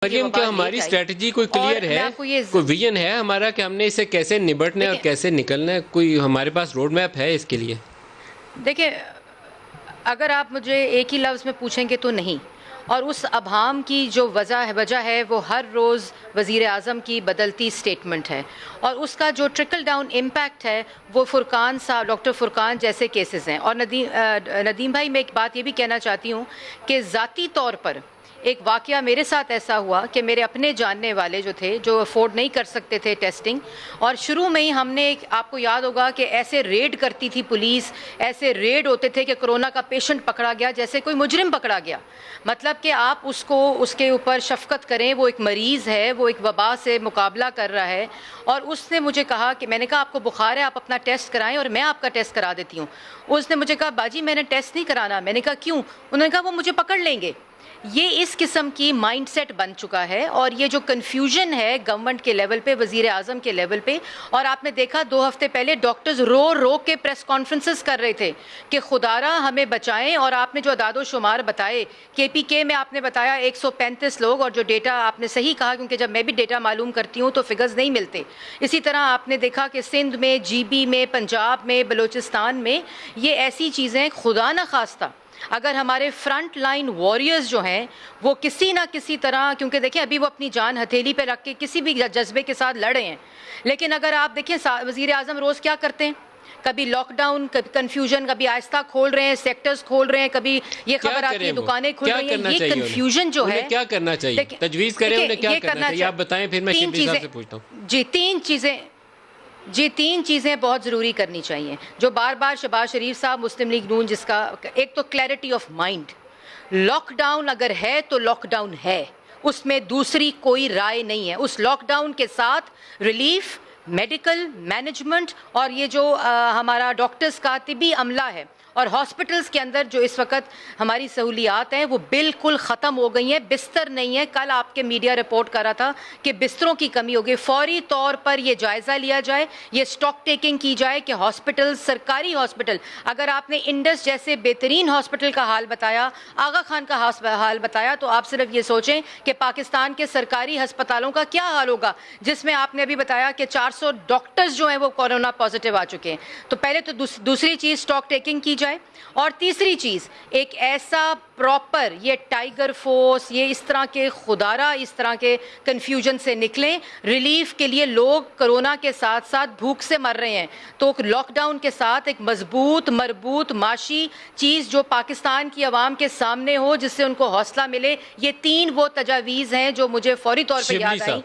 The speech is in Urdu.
مریم، کیا ہماری اسٹریٹجی کوئی کلیئر ہے، کوئی ویژن ہے ہمارا کہ ہم نے اسے کیسے نبٹنا ہے اور کیسے نکلنا ہے؟ کوئی ہمارے پاس روڈ میپ ہے اس کے لیے؟ دیکھیں، اگر آپ مجھے ایک ہی لفظ میں پوچھیں گے تو نہیں، اور اس ابہام کی جو وجہ ہے وہ ہر روز وزیر اعظم کی بدلتی سٹیٹمنٹ ہے، اور اس کا جو ٹرکل ڈاؤن امپیکٹ ہے وہ فرقان صاحب، ڈاکٹر فرقان جیسے کیسز ہیں۔ اور ندیم بھائی، میں ایک بات یہ بھی کہنا چاہتی ہوں کہ ذاتی طور پر ایک واقعہ میرے ساتھ ایسا ہوا کہ میرے اپنے جاننے والے جو تھے، جو افورڈ نہیں کر سکتے تھے ٹیسٹنگ، اور شروع میں ہی ہم نے، آپ کو یاد ہوگا کہ ایسے ریڈ کرتی تھی پولیس، ایسے ریڈ ہوتے تھے کہ کرونا کا پیشنٹ پکڑا گیا جیسے کوئی مجرم پکڑا گیا۔ مطلب کہ آپ اس کے اوپر شفقت کریں، وہ ایک مریض ہے، وہ ایک وبا سے مقابلہ کر رہا ہے۔ اور اس نے مجھے کہا کہ، میں نے کہا آپ کو بخار ہے، آپ اپنا ٹیسٹ کرائیں اور میں آپ کا ٹیسٹ کرا دیتی ہوں۔ اس نے مجھے کہا باجی میں نے ٹیسٹ نہیں کرانا۔ میں نے کہا کیوں؟ انہوں نے کہا وہ مجھے پکڑ لیں گے۔ یہ اس قسم کی مائنڈ سیٹ بن چکا ہے، اور یہ جو کنفیوژن ہے گورنمنٹ کے لیول پہ، وزیر اعظم کے لیول پہ، اور آپ نے دیکھا 2 ہفتے پہلے ڈاکٹرز رو کے پریس کانفرنسز کر رہے تھے کہ خدا را ہمیں بچائیں۔ اور آپ نے جو اعداد و شمار بتائے، KPK میں آپ نے بتایا 135 لوگ، اور جو ڈیٹا آپ نے صحیح کہا، کیونکہ جب میں بھی ڈیٹا معلوم کرتی ہوں تو فگرز نہیں ملتے۔ اسی طرح آپ نے دیکھا کہ سندھ میں، GB میں، پنجاب میں، بلوچستان میں، یہ ایسی چیزیں خدا نہ خواستہ اگر ہمارے فرنٹ لائن واریئرز جو ہیں وہ کسی نہ کسی طرح، کیونکہ دیکھیں ابھی وہ اپنی جان ہتھیلی پہ رکھ کے کسی بھی جذبے کے ساتھ لڑے ہیں، لیکن اگر آپ دیکھیں وزیر اعظم روز کیا کرتے ہیں، کبھی لاک ڈاؤن، کبھی کنفیوژن، کبھی آہستہ کھول رہے ہیں، سیکٹرز کھول رہے ہیں، کبھی یہ خبر آتی ہے دکانیں کھل رہی ہیں۔ یہ کنفیوژن جو ہے، کیا کرنا چاہیے؟ تجویز کریں انہیں کیا کرنا چاہیے، آپ بتائیں، پھر میں شبلی صاحب سے پوچھتا ہوں۔ تین چیزیں بہت ضروری کرنی چاہیے، جو بار بار شہباز شریف صاحب، مسلم لیگ نون، جس کا ایک تو clarity of mind, lockdown اگر ہے تو لاک ڈاؤن ہے، اس میں دوسری کوئی رائے نہیں ہے۔ اس لاک ڈاؤن کے ساتھ ریلیف، میڈیکل مینجمنٹ، اور یہ جو ہمارا ڈاکٹرز کا طبی عملہ ہے، اور ہاسپٹلز کے اندر جو اس وقت ہماری سہولیات ہیں وہ بالکل ختم ہو گئی ہیں، بستر نہیں ہے۔ کل آپ کے میڈیا رپورٹ کر رہا تھا کہ بستروں کی کمی ہو گئی۔ فوری طور پر یہ جائزہ لیا جائے، یہ سٹاک ٹیکنگ کی جائے کہ ہاسپٹل، سرکاری ہاسپٹل، اگر آپ نے انڈس جیسے بہترین ہاسپٹل کا حال بتایا، آغا خان کا حال بتایا، تو آپ صرف یہ سوچیں کہ پاکستان کے سرکاری ہسپتالوں کا کیا حال ہوگا، جس میں آپ نے ابھی بتایا کہ 400 ڈاکٹرز جو ہیں وہ کورونا پازیٹیو آ چکے ہیں۔ تو پہلے تو دوسری چیز سٹاک ٹیکنگ کی جائے، اور تیسری چیز ایک ایسا پراپر، یہ ٹائیگر فورس، یہ اس طرح کے خدارہ، اس طرح کے کنفیوژن سے نکلیں۔ ریلیف کے لیے لوگ کرونا کے ساتھ ساتھ بھوک سے مر رہے ہیں، تو لاک ڈاؤن کے ساتھ ایک مضبوط، مربوط، معاشی چیز جو پاکستان کی عوام کے سامنے ہو، جس سے ان کو حوصلہ ملے۔ یہ 3 وہ تجاویز ہیں جو مجھے فوری طور پہ یاد آئیں۔